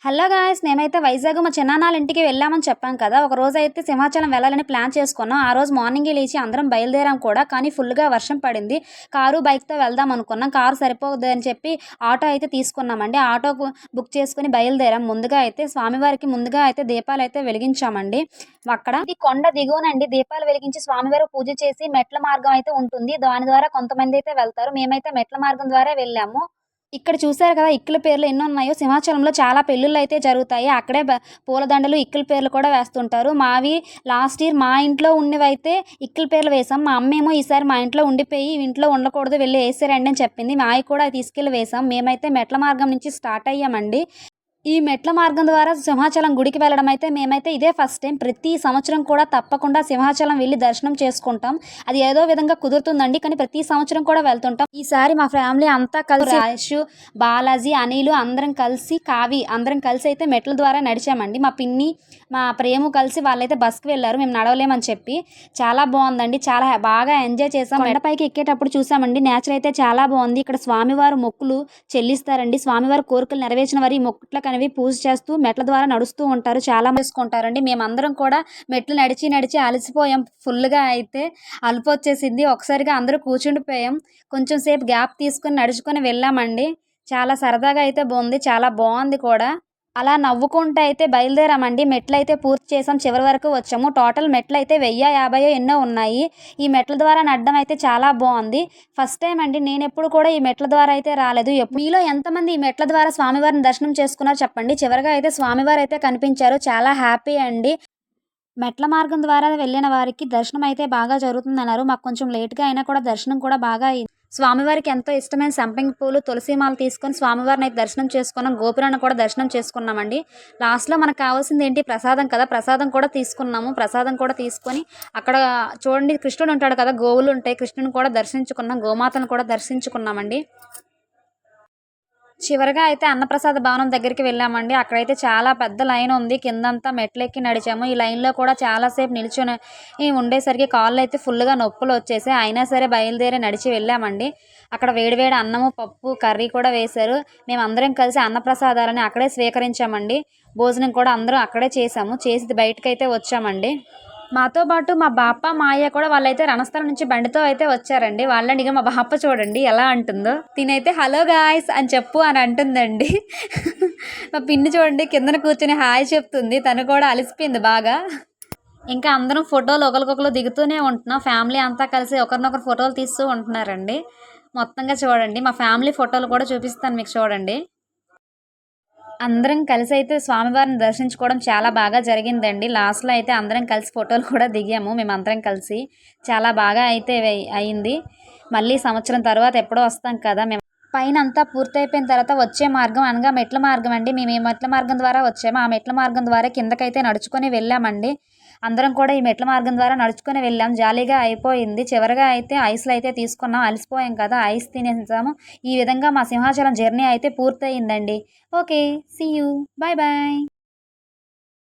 Hello guys! మేమైతే వైజాగ్ మా చిన్నాన్నల ఇంటికి వెళ్ళామని చెప్పాం కదా! ఒకరోజైతే సింహాచలం వెళ్ళాలని ప్లాన్ చేసుకున్నాం. ఆ రోజు మార్నింగే లేచి అందరం బయలుదేరాం కూడా. కానీ ఫుల్‌గా వర్షం పడింది. కారు, బైక్‌తో వెళ్దాం అనుకున్నాం. కారు సరిపోదని చెప్పి ఆటో అయితే తీసుకున్నామండి. ఆటో బుక్ చేసుకొని బయలుదేరాం. ముందుగా అయితే దీపాలైతే వెలిగించామండి. అక్కడ ఇది కొండ దిగువనండి. దీపాలు వెలిగించి స్వామివారికి పూజ చేసి మెట్ల మార్గం అయితే ఉంటుంది. దాని ద్వారా కొంతమందైతే వెళ్తారు. మేమైతే మెట్ల మార్గం ద్వారా వెళ్ళాము. ఇక్కడ చూసారు కదా! ఇక్కుల పేర్లు ఎన్నున్నాయో. సింహాచలంలో చాలా పెళ్ళిళ్ళైతే జరుగుతాయి. అక్కడే పూలదండలు, ఇక్కుల పేర్లు కూడా వేస్తుంటారు. మావి లాస్ట్ ఇయర్ మా ఇంట్లో ఉన్నవైతే ఇక్కుల పేర్లు వేసాం. మా అమ్మేమో ఈసారి మా ఇంట్లో ఉండిపోయి ఇంట్లో ఉండకూడదు వెళ్ళి ఏసేరండి అని చెప్పింది. మాయి కూడా తీసుకెళ్ళి వేసాం. మేమైతే మెట్ల మార్గం నుంచి స్టార్ట్ అయ్యామండి. ఈ మెట్ల మార్గం ద్వారా సింహాచలం గుడికి వెళ్ళడం అయితే మేమైతే ఇదే ఫస్ట్ టైం. ప్రతి సంవత్సరం కూడా తప్పకుండా సింహాచలం వెళ్ళి దర్శనం చేసుకుంటాం. అది ఏదో విధంగా కుదురుతుందండి. కానీ ప్రతి సంవత్సరం కూడా వెళ్తుంటాం. ఈసారి మా ఫ్యామిలీ అంతా కలిసి రాయేష్, బాలాజీ, అనిలు అందరం కలిసి అయితే మెట్ల ద్వారా నడిచామండి. మా పిన్ని, మా ప్రేమ కలిసి వాళ్ళైతే బస్కి వెళ్ళారు. మేము నడవలేమని చెప్పి. చాలా బాగుందండి. చాలా బాగా ఎంజాయ్ చేసాం. కొండపైకి ఎక్కేటప్పుడు చూసామండి. నేచర్ అయితే చాలా బాగుంది. ఇక్కడ స్వామివారు మొక్కులు చెల్లిస్తారండి. స్వామివారి కోరికలు నెరవేర్చిన వారి మొక్కులకు అనేవి పూజ చేస్తూ మెట్ల ద్వారా నడుస్తూ ఉంటారు. చాలా చేసుకుంటారండి. మేమందరం కూడా మెట్లు నడిచి అలసిపోయాం. ఫుల్గా అయితే అలుపు వచ్చేసింది. ఒకసారిగా అందరూ కూర్చుండిపోయాం. కొంచెం సేపు గ్యాప్ తీసుకొని నడుచుకొని వెళ్ళామండి. చాలా సరదాగా అయితే బాగుంది. చాలా బాగుంది కూడా. అలా నవ్వుకుంటూ అయితే బయలుదేరామండి. మెట్లయితే పూర్తి చేసాం. చివరి వరకు వచ్చాము. టోటల్ మెట్లయితే 1050 ఎన్నో ఉన్నాయి. ఈ మెట్ల ద్వారా నడడం అయితే చాలా బాగుంది. ఫస్ట్ టైం అండి. నేనెప్పుడు కూడా ఈ మెట్ల ద్వారా అయితే రాలేదు. మీలో ఎంతమంది ఈ మెట్ల ద్వారా స్వామివారిని దర్శనం చేసుకున్నారో చెప్పండి. చివరిగా అయితే స్వామివారు అయితే కనిపించారు. చాలా హ్యాపీ అండి. మెట్ల మార్గం ద్వారా వెళ్ళిన వారికి దర్శనం అయితే బాగా జరుగుతుందన్నారు. మాకు కొంచెం లేట్‌గా అయినా కూడా దర్శనం కూడా బాగా అయింది. స్వామివారికి ఎంతో ఇష్టమైన సంపెంగ పూలు, తులసి మాల తీసుకొని స్వామివారిని అయితే దర్శనం చేసుకున్నాం. గోపురాన్ని కూడా దర్శనం చేసుకున్నామండి. లాస్ట్‌లో మనకు కావాల్సింది ఏంటి? ప్రసాదం కదా! ప్రసాదం కూడా తీసుకున్నాము. ప్రసాదం కూడా తీసుకొని అక్కడ చూడండి కృష్ణుడు ఉంటాడు కదా! గోవులు ఉంటాయి. కృష్ణుడిని కూడా దర్శించుకున్నాం. గోమాతను కూడా దర్శించుకున్నామండి. చివరగా అయితే అన్నప్రసాద భవనం దగ్గరికి వెళ్ళామండి. అక్కడైతే చాలా పెద్ద లైన్ ఉంది. కిందంతా మెట్లెక్కి నడిచాము. ఈ లైన్‌లో కూడా చాలా సేపు నిల్చొని ఉండేసరికి కాళ్ళైతే ఫుల్‌గా నొప్పులు వచ్చేసాయి. అయినా సరే బయలుదేరి నడిచి వెళ్ళామండి. అక్కడ వేడి వేడి అన్నము, పప్పు, కర్రీ కూడా వేశారు. మేమందరం కలిసి అన్నప్రసాదాలని అక్కడే స్వీకరించామండి. భోజనం కూడా అందరం అక్కడే చేసాము. చేసి బయటకైతే వచ్చామండి. మాతో పాటు మా బాప, మా అయ్య కూడా వాళ్ళైతే రణస్థలం నుంచి బండితో అయితే వచ్చారండి. వాళ్ళని ఇక మా బాప చూడండి ఎలా అంటుందో. తినైతే హలో గాయ్స్ అని చెప్పు అని అంటుందండి. మా పిన్ని చూడండి కిందన కూర్చొని హాయ్ చెప్తుంది. తను కూడా అలసిపోయింది బాగా. ఇంకా అందరం ఫోటోలు ఒకరికొకరు దిగుతూనే ఉంటున్నాం. ఫ్యామిలీ అంతా కలిసి ఒకరినొకరు ఫోటోలు తీస్తూ ఉంటున్నారండి. మొత్తంగా చూడండి. మా ఫ్యామిలీ ఫోటోలు కూడా చూపిస్తాను మీకు చూడండి. అందరం కలిసి అయితే స్వామివారిని దర్శించుకోవడం చాలా బాగా జరిగిందండి. లాస్ట్‌లో అయితే అందరం కలిసి ఫోటోలు కూడా దిగాము మేమందరం కలిసి. చాలా బాగా అయితే అయింది. మళ్ళీ సంవత్సరం తర్వాత ఎప్పుడో వస్తాం కదా! పైనంతా పూర్తయిపోయిన తర్వాత వచ్చే మార్గం అనగా మెట్ల మార్గం అండి. మేము ఏ మెట్ల మార్గం ద్వారా వచ్చామో ఆ మెట్ల మార్గం ద్వారా కిందకైతే నడుచుకొని వెళ్ళామండి. అందరం కూడా ఈ మెట్ల మార్గం ద్వారా నడుచుకొని వెళ్ళాం. జాలీగా అయిపోయింది. చివరగా అయితే ఐస్‌లు అయితే తీసుకున్నాం. అలసిపోయాం కదా! ఐస్ తినేసాము. ఈ విధంగా మా సింహాచలం జర్నీ అయితే పూర్తయిందండి. Okay. See you. Bye bye.